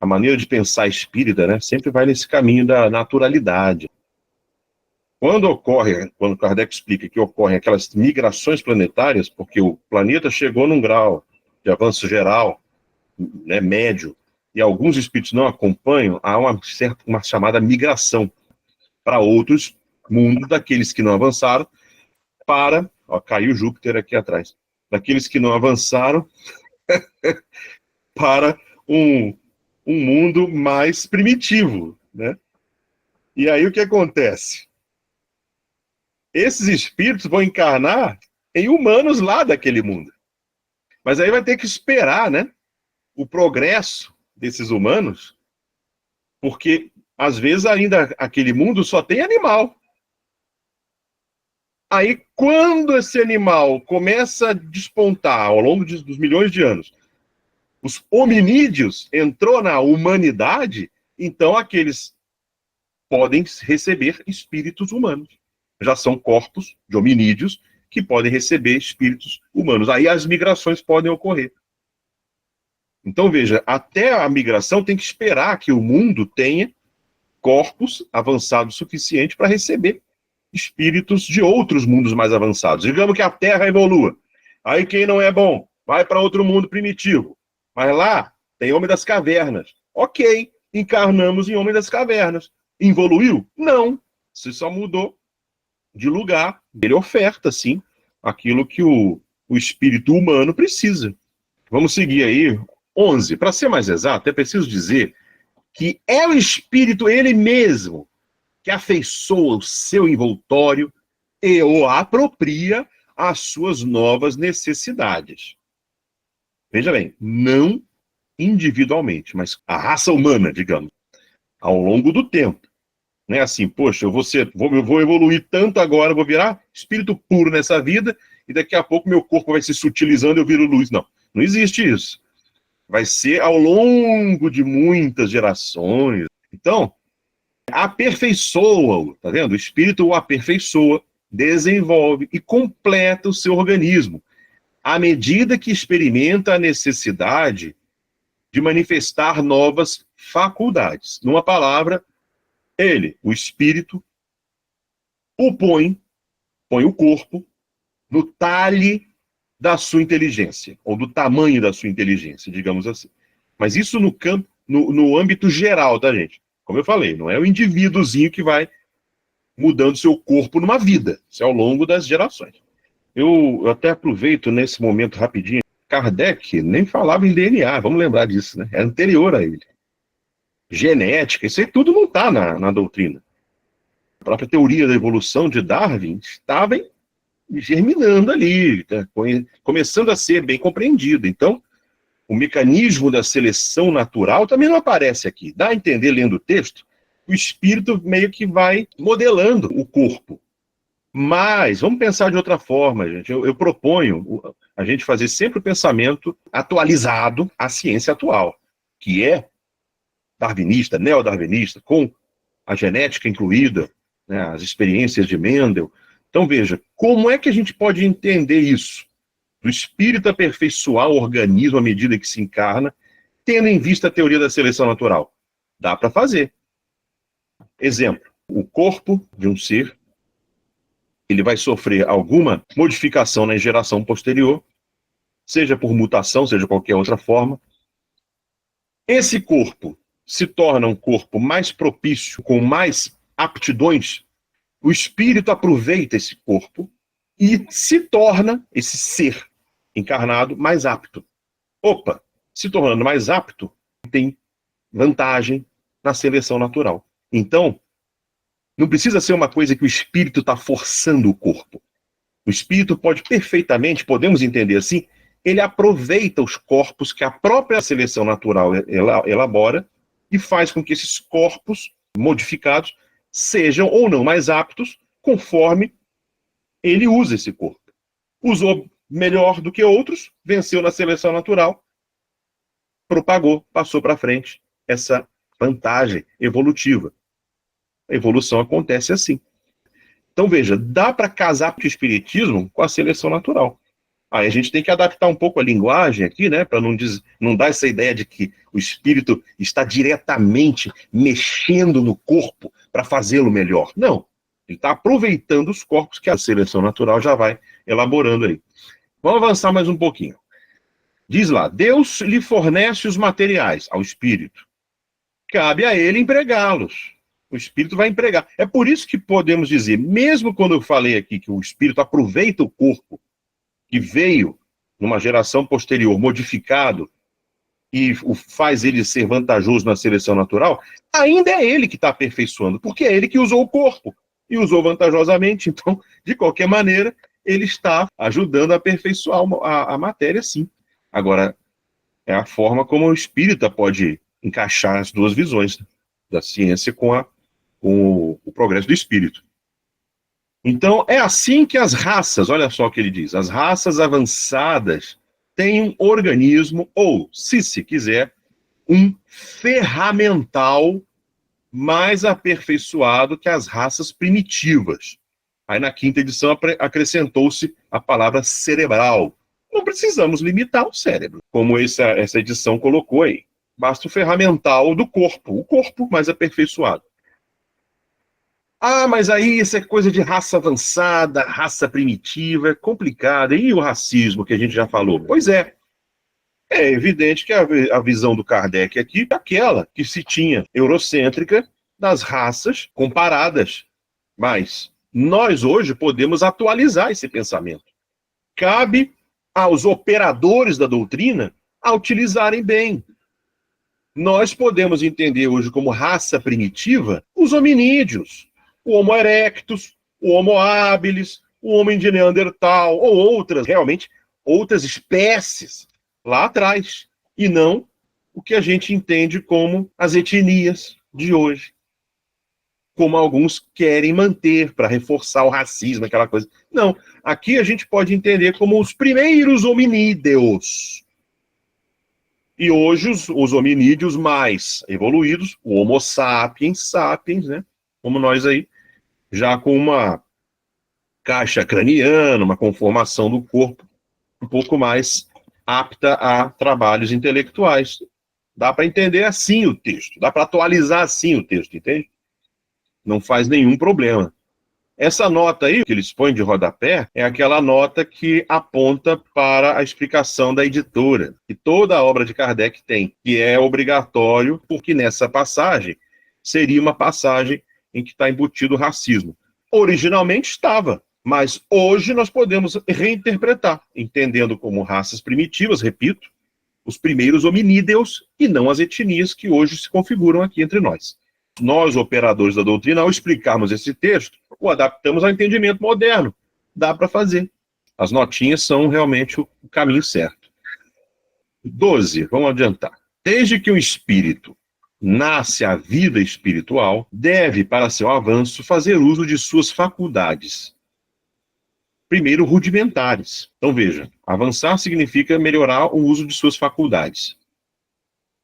a maneira de pensar espírita, né, sempre vai nesse caminho da naturalidade. Quando Kardec explica que ocorrem aquelas migrações planetárias, porque o planeta chegou num grau de avanço geral, né, médio, e alguns espíritos não acompanham, há uma chamada migração para outros mundos, daqueles que não avançaram, caiu Júpiter aqui atrás, daqueles que não avançaram para um mundo mais primitivo, né? E aí o que acontece? Esses espíritos vão encarnar em humanos lá daquele mundo. Mas aí vai ter que esperar, né, o progresso desses humanos, porque às vezes ainda aquele mundo só tem animal. Aí quando esse animal começa a despontar ao longo dos milhões de anos, os hominídeos entrou na humanidade, então aqueles podem receber espíritos humanos. Já são corpos de hominídeos que podem receber espíritos humanos. Aí as migrações podem ocorrer. Então, veja, até a migração tem que esperar que o mundo tenha corpos avançados o suficiente para receber espíritos de outros mundos mais avançados. Digamos que a Terra evolua. Aí quem não é bom vai para outro mundo primitivo. Mas lá tem Homem das Cavernas. Ok, encarnamos em Homem das Cavernas. Evoluiu? Não. Você só mudou de lugar. Ele oferta, sim, aquilo que o espírito humano precisa. Vamos seguir aí. 11. Para ser mais exato, é preciso dizer que é o espírito ele mesmo que afeiçoa o seu envoltório e o apropria às suas novas necessidades. Veja bem, não individualmente, mas a raça humana, digamos, ao longo do tempo. Não é assim, poxa, eu vou evoluir tanto agora, vou virar espírito puro nessa vida, e daqui a pouco meu corpo vai se sutilizando e eu viro luz. Não, não existe isso. Vai ser ao longo de muitas gerações. Então, aperfeiçoa-o, tá vendo? O espírito o aperfeiçoa, desenvolve e completa o seu organismo, à medida que experimenta a necessidade de manifestar novas faculdades. Numa palavra, ele, o espírito, põe o corpo no talhe da sua inteligência, ou do tamanho da sua inteligência, digamos assim. Mas isso no âmbito geral, tá, gente? Como eu falei, não é o indivíduozinho que vai mudando seu corpo numa vida. Isso é ao longo das gerações. Eu até aproveito nesse momento rapidinho. Kardec nem falava em DNA, vamos lembrar disso, né? É anterior a ele. Genética, isso aí tudo não está na doutrina. A própria teoria da evolução de Darwin estava germinando ali, tá? Começando a ser bem compreendida. Então, o mecanismo da seleção natural também não aparece aqui. Dá a entender, lendo o texto, o espírito meio que vai modelando o corpo. Mas, vamos pensar de outra forma, gente. Eu proponho a gente fazer sempre o pensamento atualizado à ciência atual, que é darwinista, neodarwinista, com a genética incluída, né, as experiências de Mendel. Então, veja, como é que a gente pode entender isso? Do espírito aperfeiçoar o organismo à medida que se encarna, tendo em vista a teoria da seleção natural. Dá para fazer. Exemplo, o corpo de um ser, ele vai sofrer alguma modificação na geração posterior, seja por mutação, seja de qualquer outra forma. Esse corpo se torna um corpo mais propício, com mais aptidões. O espírito aproveita esse corpo e se torna, esse ser encarnado, mais apto. Opa, se tornando mais apto, tem vantagem na seleção natural. Então, não precisa ser uma coisa que o espírito está forçando o corpo. O espírito pode perfeitamente, podemos entender assim, ele aproveita os corpos que a própria seleção natural elabora e faz com que esses corpos modificados sejam ou não mais aptos conforme ele usa esse corpo. Usou melhor do que outros, venceu na seleção natural, propagou, passou para frente essa vantagem evolutiva. A evolução acontece assim. Então, veja, dá para casar o espiritismo com a seleção natural. Aí a gente tem que adaptar um pouco a linguagem aqui, né, para não dar essa ideia de que o espírito está diretamente mexendo no corpo para fazê-lo melhor. Não, ele está aproveitando os corpos que a seleção natural já vai elaborando aí. Vamos avançar mais um pouquinho. Diz lá, Deus lhe fornece os materiais ao espírito. Cabe a ele empregá-los. O espírito vai empregar. É por isso que podemos dizer, mesmo quando eu falei aqui que o espírito aproveita o corpo que veio numa geração posterior, modificado, e faz ele ser vantajoso na seleção natural, ainda é ele que está aperfeiçoando, porque é ele que usou o corpo, e usou vantajosamente. Então, de qualquer maneira, ele está ajudando a aperfeiçoar a matéria, sim. Agora, é a forma como o espírita pode encaixar as duas visões, né, da ciência com o progresso do espírito. Então, é assim que as raças, olha só o que ele diz, as raças avançadas têm um organismo, ou, se quiser, um ferramental mais aperfeiçoado que as raças primitivas. Aí na quinta edição acrescentou-se a palavra cerebral. Não precisamos limitar o cérebro, como essa edição colocou aí. Basta o ferramental do corpo, o corpo mais aperfeiçoado. Ah, mas aí isso é coisa de raça avançada, raça primitiva, é complicado. E o racismo que a gente já falou? Pois é. É evidente que a visão do Kardec aqui é aquela que se tinha eurocêntrica das raças comparadas. Mas nós hoje podemos atualizar esse pensamento. Cabe aos operadores da doutrina a utilizarem bem. Nós podemos entender hoje como raça primitiva os hominídeos, o Homo erectus, o Homo habilis, o homem de Neandertal, ou outras espécies lá atrás, e não o que a gente entende como as etnias de hoje, como alguns querem manter para reforçar o racismo, aquela coisa. Não, aqui a gente pode entender como os primeiros hominídeos. E hoje os hominídeos mais evoluídos, o Homo sapiens sapiens, né, como nós aí, já com uma caixa craniana, uma conformação do corpo um pouco mais apta a trabalhos intelectuais. Dá para entender assim o texto, dá para atualizar assim o texto, entende? Não faz nenhum problema. Essa nota aí, que eles põem de rodapé, é aquela nota que aponta para a explicação da editora, que toda a obra de Kardec tem, que é obrigatório, porque nessa passagem seria uma passagem em que está embutido o racismo. Originalmente estava, mas hoje nós podemos reinterpretar, entendendo como raças primitivas, repito, os primeiros hominídeos e não as etnias que hoje se configuram aqui entre nós. Nós, operadores da doutrina, ao explicarmos esse texto, o adaptamos ao entendimento moderno. Dá para fazer. As notinhas são realmente o caminho certo. 12, vamos adiantar. Desde que o espírito nasce a vida espiritual, deve, para seu avanço, fazer uso de suas faculdades. Primeiro, rudimentares. Então, veja, avançar significa melhorar o uso de suas faculdades.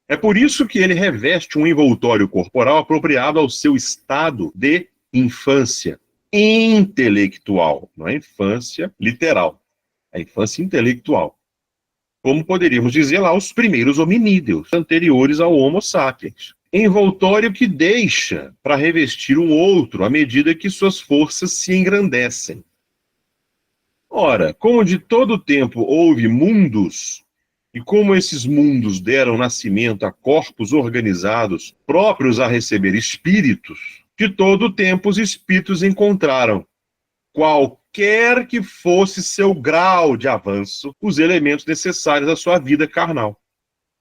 É por isso que ele reveste um envoltório corporal apropriado ao seu estado de infância intelectual, não é infância literal, é infância intelectual. Como poderíamos dizer lá, os primeiros hominídeos, anteriores ao Homo sapiens. Envoltório que deixa para revestir um outro à medida que suas forças se engrandecem. Ora, como de todo tempo houve mundos, e como esses mundos deram nascimento a corpos organizados próprios a receber espíritos, de todo tempo os espíritos encontraram, qualquer que fosse seu grau de avanço, os elementos necessários à sua vida carnal.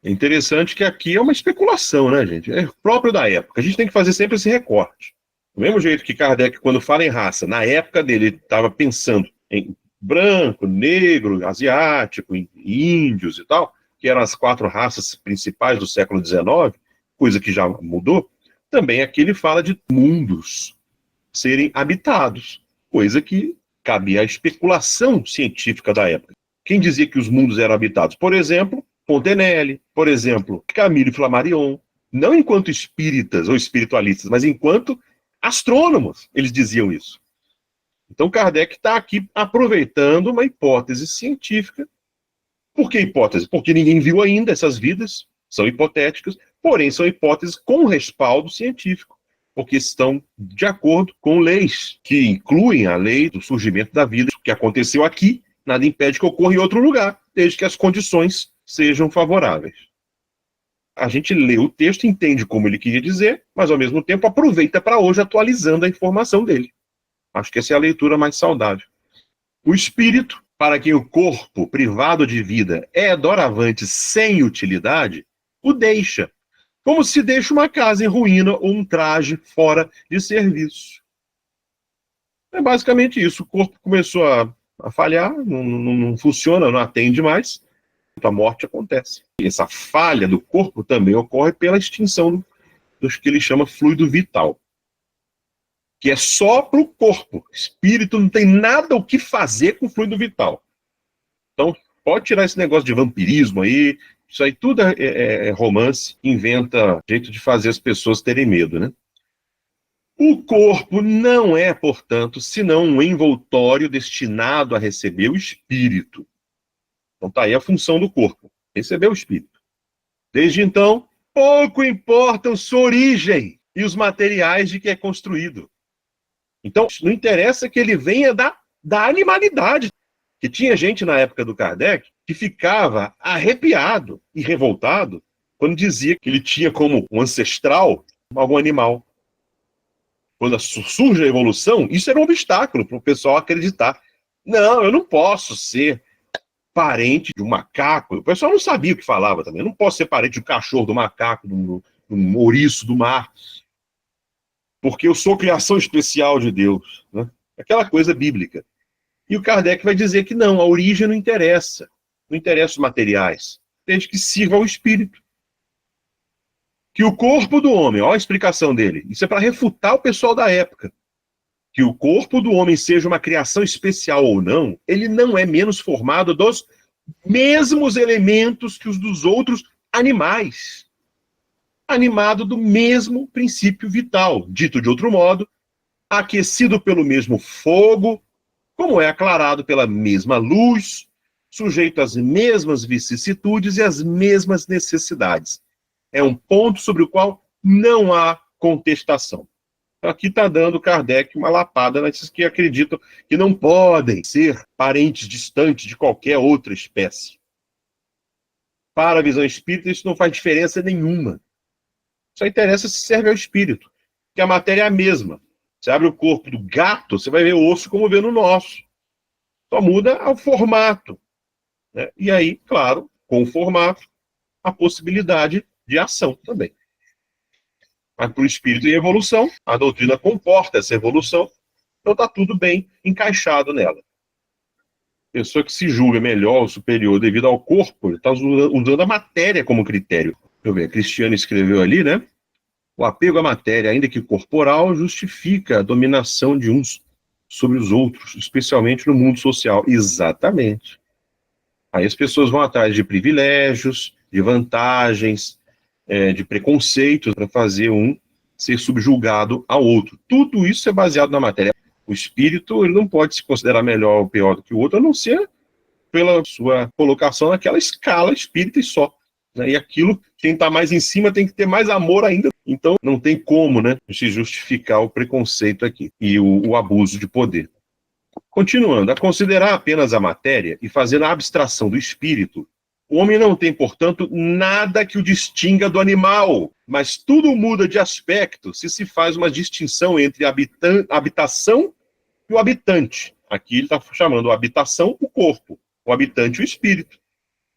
É interessante que aqui é uma especulação, né, gente? É próprio da época. A gente tem que fazer sempre esse recorte. Do mesmo jeito que Kardec, quando fala em raça, na época dele, ele estava pensando em branco, negro, asiático, índios e tal, que eram as 4 raças principais do século XIX, coisa que já mudou. Também aqui ele fala de mundos serem habitados, coisa que cabia à especulação científica da época. Quem dizia que os mundos eram habitados? Por exemplo, Fontenelle, por exemplo, Camille Flammarion, não enquanto espíritas ou espiritualistas, mas enquanto astrônomos, eles diziam isso. Então Kardec está aqui aproveitando uma hipótese científica. Por que hipótese? Porque ninguém viu ainda essas vidas, são hipotéticas, porém são hipóteses com respaldo científico, porque estão de acordo com leis que incluem a lei do surgimento da vida, que aconteceu aqui, nada impede que ocorra em outro lugar, desde que as condições sejam favoráveis. A gente lê o texto, entende como ele queria dizer, mas ao mesmo tempo aproveita para hoje atualizando a informação dele. Acho que essa é a leitura mais saudável. O espírito, para quem o corpo privado de vida é doravante sem utilidade, o deixa, como se deixa uma casa em ruína ou um traje fora de serviço. É basicamente isso. O corpo começou a falhar, não funciona, não atende mais, a morte acontece. E essa falha do corpo também ocorre pela extinção dos que ele chama fluido vital, que é só para o corpo. O espírito não tem nada o que fazer com o fluido vital. Então, pode tirar esse negócio de vampirismo aí, isso aí tudo é romance, inventa jeito de fazer as pessoas terem medo, né? O corpo não é, portanto, senão um envoltório destinado a receber o espírito. Então tá aí a função do corpo, receber o espírito. Desde então, pouco importam sua origem e os materiais de que é construído. Então, não interessa que ele venha da animalidade. Que tinha gente na época do Kardec que ficava arrepiado e revoltado quando dizia que ele tinha como um ancestral algum animal. Quando surge a evolução, isso era um obstáculo para o pessoal acreditar. Não, eu não posso ser parente de um macaco. O pessoal não sabia o que falava também. Eu não posso ser parente de um cachorro, do macaco, de um ouriço do mar, porque eu sou criação especial de Deus, né? Aquela coisa bíblica. E o Kardec vai dizer que não, a origem não interessa os materiais, desde que sirva ao espírito. Que o corpo do homem, olha a explicação dele, isso é para refutar o pessoal da época, que o corpo do homem seja uma criação especial ou não, ele não é menos formado dos mesmos elementos que os dos outros animais. Animado do mesmo princípio vital, dito de outro modo, aquecido pelo mesmo fogo, como é aclarado pela mesma luz, sujeito às mesmas vicissitudes e às mesmas necessidades. É um ponto sobre o qual não há contestação. Aqui está dando Kardec uma lapada nesses que acreditam que não podem ser parentes distantes de qualquer outra espécie. Para a visão espírita, isso não faz diferença nenhuma. Só interessa se serve ao espírito, porque a matéria é a mesma. Você abre o corpo do gato, você vai ver o osso como vê no nosso. Só muda o formato, né? E aí, claro, com o formato, a possibilidade de ação também. Mas para o espírito em evolução, a doutrina comporta essa evolução, então está tudo bem encaixado nela. Pessoa que se julga melhor ou superior devido ao corpo, está usando a matéria como critério. Deixa eu ver, a Cristiane escreveu ali, né? O apego à matéria, ainda que corporal, justifica a dominação de uns sobre os outros, especialmente no mundo social. Exatamente. Aí as pessoas vão atrás de privilégios, de vantagens, de preconceitos para fazer um ser subjugado ao outro. Tudo isso é baseado na matéria. O espírito, ele não pode se considerar melhor ou pior do que o outro, a não ser pela sua colocação naquela escala espírita e só. E aquilo, quem está mais em cima tem que ter mais amor ainda. Então, não tem como, né, se justificar o preconceito aqui e o abuso de poder. Continuando, a considerar apenas a matéria e fazer a abstração do espírito, o homem não tem, portanto, nada que o distinga do animal, mas tudo muda de aspecto se faz uma distinção entre a habitação e o habitante. Aqui ele está chamando a habitação o corpo, o habitante o espírito.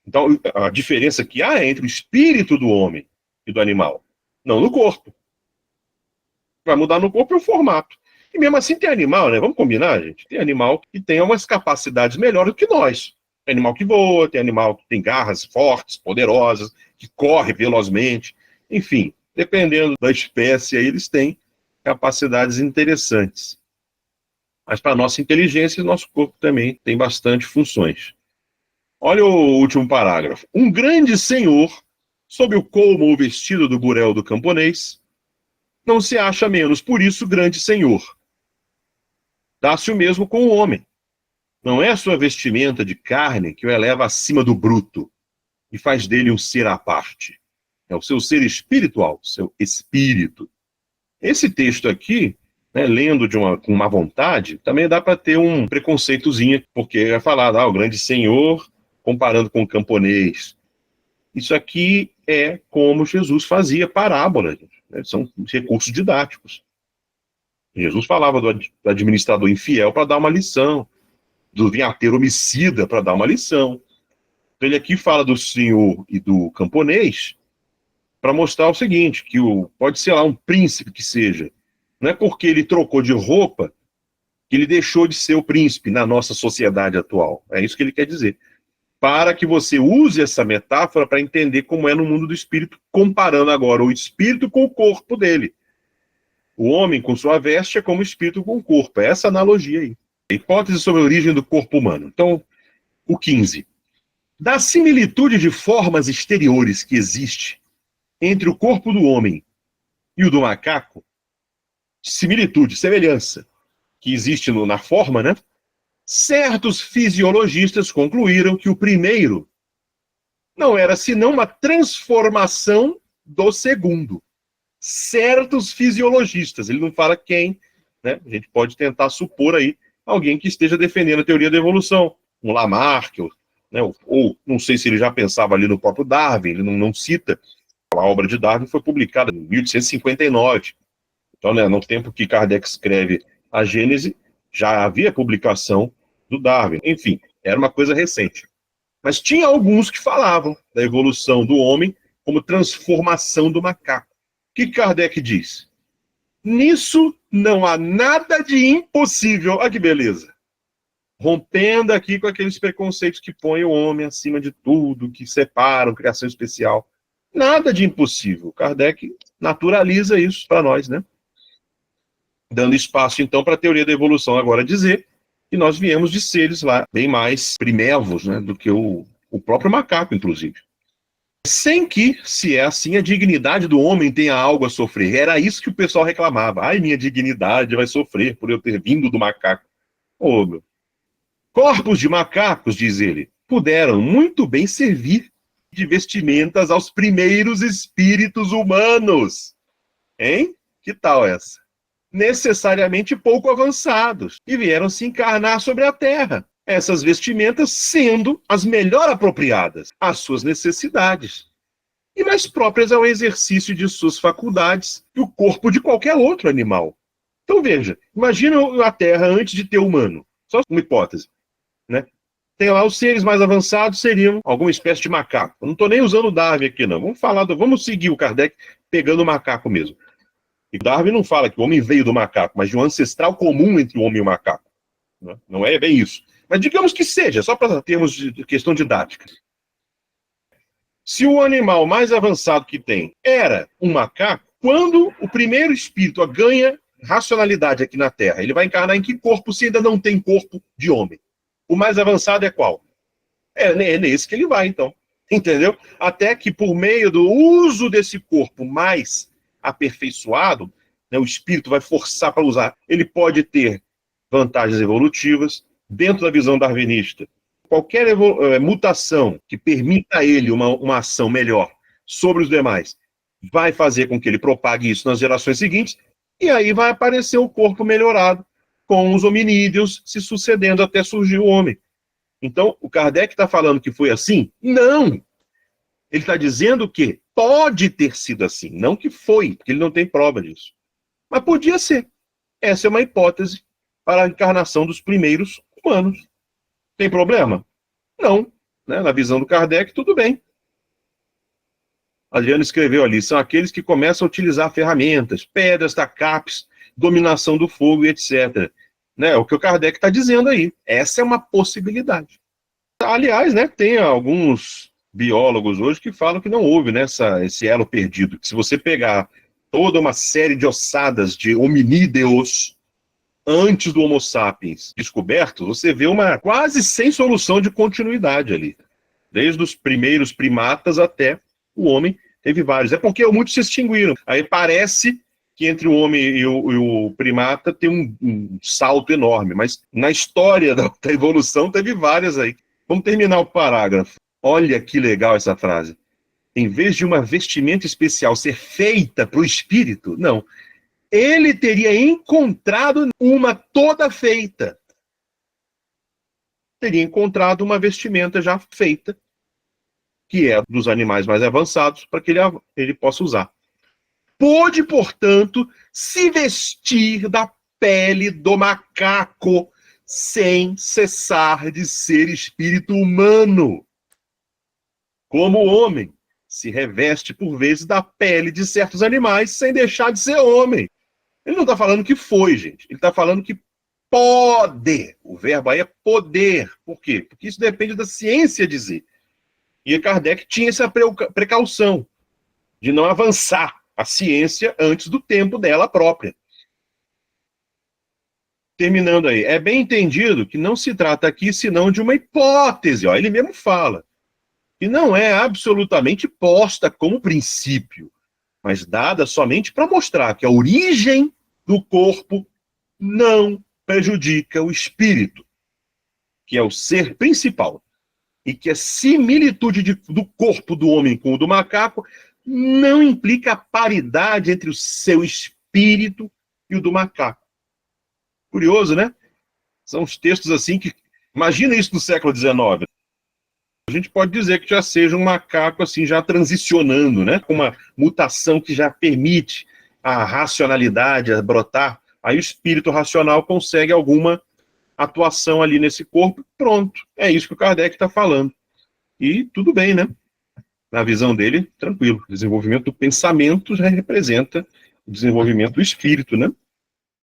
Então, a diferença que há é entre o espírito do homem e do animal, não no corpo. Vai mudar no corpo é o formato. E mesmo assim tem animal, né? Vamos combinar, gente? Tem animal que tem umas capacidades melhores do que nós. Tem animal que voa, tem animal que tem garras fortes, poderosas, que corre velozmente. Enfim, dependendo da espécie, aí eles têm capacidades interessantes. Mas para a nossa inteligência, nosso corpo também tem bastante funções. Olha o último parágrafo. Um grande senhor, sob o colmo ou vestido do burel do camponês, não se acha menos, por isso, grande senhor. Dá-se o mesmo com o homem. Não é a sua vestimenta de carne que o eleva acima do bruto e faz dele um ser à parte. É o seu ser espiritual, o seu espírito. Esse texto aqui, né, lendo com má vontade, também dá para ter um preconceitozinho, porque é falado, o grande senhor comparando com o camponês. Isso aqui é como Jesus fazia parábolas, né? São recursos didáticos. Jesus falava do administrador infiel para dar uma lição, do vinhateiro homicida para dar uma lição. Então ele aqui fala do senhor e do camponês para mostrar o seguinte, que pode ser lá um príncipe que seja, não é porque ele trocou de roupa que ele deixou de ser o príncipe na nossa sociedade atual. É isso que ele quer dizer. Para que você use essa metáfora para entender como é no mundo do espírito, comparando agora o espírito com o corpo dele. O homem com sua veste é como o espírito com o corpo. É essa analogia aí. Hipótese sobre a origem do corpo humano. Então, o 15. Da similitude de formas exteriores que existe entre o corpo do homem e o do macaco, similitude, semelhança, que existe na forma, né? Certos fisiologistas concluíram que o primeiro não era senão uma transformação do segundo. Certos fisiologistas, ele não fala quem, né? A gente pode tentar supor aí alguém que esteja defendendo a teoria da evolução, um Lamarck, né? Ou não sei se ele já pensava ali no próprio Darwin, ele não cita. A obra de Darwin foi publicada em 1859. Então, né, no tempo que Kardec escreve a Gênese, já havia publicação do Darwin. Enfim, era uma coisa recente. Mas tinha alguns que falavam da evolução do homem como transformação do macaco. O que Kardec diz? Nisso não há nada de impossível. Olha que beleza. Rompendo aqui com aqueles preconceitos que põem o homem acima de tudo, que separam criação especial. Nada de impossível. Kardec naturaliza isso para nós, né? Dando espaço, então, para a teoria da evolução agora dizer que nós viemos de seres lá bem mais primevos, né, do que o próprio macaco, inclusive. Sem que, se é assim, a dignidade do homem tenha algo a sofrer. Era isso que o pessoal reclamava. Ai, minha dignidade vai sofrer por eu ter vindo do macaco. Ô, meu. Corpos de macacos, diz ele, puderam muito bem servir de vestimentas aos primeiros espíritos humanos. Hein? Que tal essa? Necessariamente pouco avançados, e vieram se encarnar sobre a Terra. Essas vestimentas sendo as melhor apropriadas às suas necessidades e mais próprias ao exercício de suas faculdades que o corpo de qualquer outro animal. Então veja, imagina a Terra antes de ter humano. Só uma hipótese, né? Tem lá os seres mais avançados seriam alguma espécie de macaco. Eu não estou nem usando o Darwin aqui, não. Vamos seguir o Kardec pegando o macaco mesmo. E Darwin não fala que o homem veio do macaco, mas de um ancestral comum entre o homem e o macaco. Não é bem isso. Mas digamos que seja, só para termos de questão didática. Se o animal mais avançado que tem era um macaco, quando o primeiro espírito ganha racionalidade aqui na Terra, ele vai encarnar em que corpo se ainda não tem corpo de homem? O mais avançado é qual? É nesse que ele vai, então. Entendeu? Até que por meio do uso desse corpo mais aperfeiçoado, né, o espírito vai forçar para usar. Ele pode ter vantagens evolutivas dentro da visão darwinista. Qualquer mutação que permita a ele uma ação melhor sobre os demais vai fazer com que ele propague isso nas gerações seguintes, e aí vai aparecer o corpo melhorado, com os hominídeos se sucedendo até surgir o homem. Então, o Kardec está falando que foi assim? Não! Ele está dizendo que pode ter sido assim, não que foi, porque ele não tem prova disso. Mas podia ser. Essa é uma hipótese para a encarnação dos primeiros humanos. Tem problema? Não. Né? Na visão do Kardec, tudo bem. Adriano escreveu ali, são aqueles que começam a utilizar ferramentas, pedras, tacapes, dominação do fogo e etc. Né? O que o Kardec está dizendo aí. Essa é uma possibilidade. Aliás, né, tem alguns biólogos hoje que falam que não houve, né, esse elo perdido. Se você pegar toda uma série de ossadas de hominídeos antes do Homo sapiens descobertos, você vê uma quase sem solução de continuidade ali. Desde os primeiros primatas até o homem, teve vários. É porque muitos se extinguiram. Aí parece que entre o homem e o primata tem um salto enorme, mas na história da evolução teve várias aí. Vamos terminar o parágrafo. Olha que legal essa frase. Em vez de uma vestimenta especial ser feita para o espírito, não. Ele teria encontrado uma toda feita. Teria encontrado uma vestimenta já feita, que é dos animais mais avançados, para que ele possa usar. Pôde, portanto, se vestir da pele do macaco sem cessar de ser espírito humano. Como o homem se reveste, por vezes, da pele de certos animais sem deixar de ser homem. Ele não está falando que foi, gente. Ele está falando que pode. O verbo aí é poder. Por quê? Porque isso depende da ciência dizer. E Kardec tinha essa precaução de não avançar a ciência antes do tempo dela própria. Terminando aí, é bem entendido que não se trata aqui senão de uma hipótese, ó, ele mesmo fala, que não é absolutamente posta como princípio, mas dada somente para mostrar que a origem do corpo não prejudica o espírito, que é o ser principal, e que a similitude do corpo do homem com o do macaco não implica a paridade entre o seu espírito e o do macaco. Curioso, né? São os textos assim que... Imagina isso no século XIX. A gente pode dizer que já seja um macaco assim, já transicionando, né? Com uma mutação que já permite a racionalidade a brotar. Aí o espírito racional consegue alguma atuação ali nesse corpo. Pronto. É isso que o Kardec está falando. E tudo bem, né? Na visão dele, tranquilo. O desenvolvimento do pensamento já representa o desenvolvimento do espírito, né?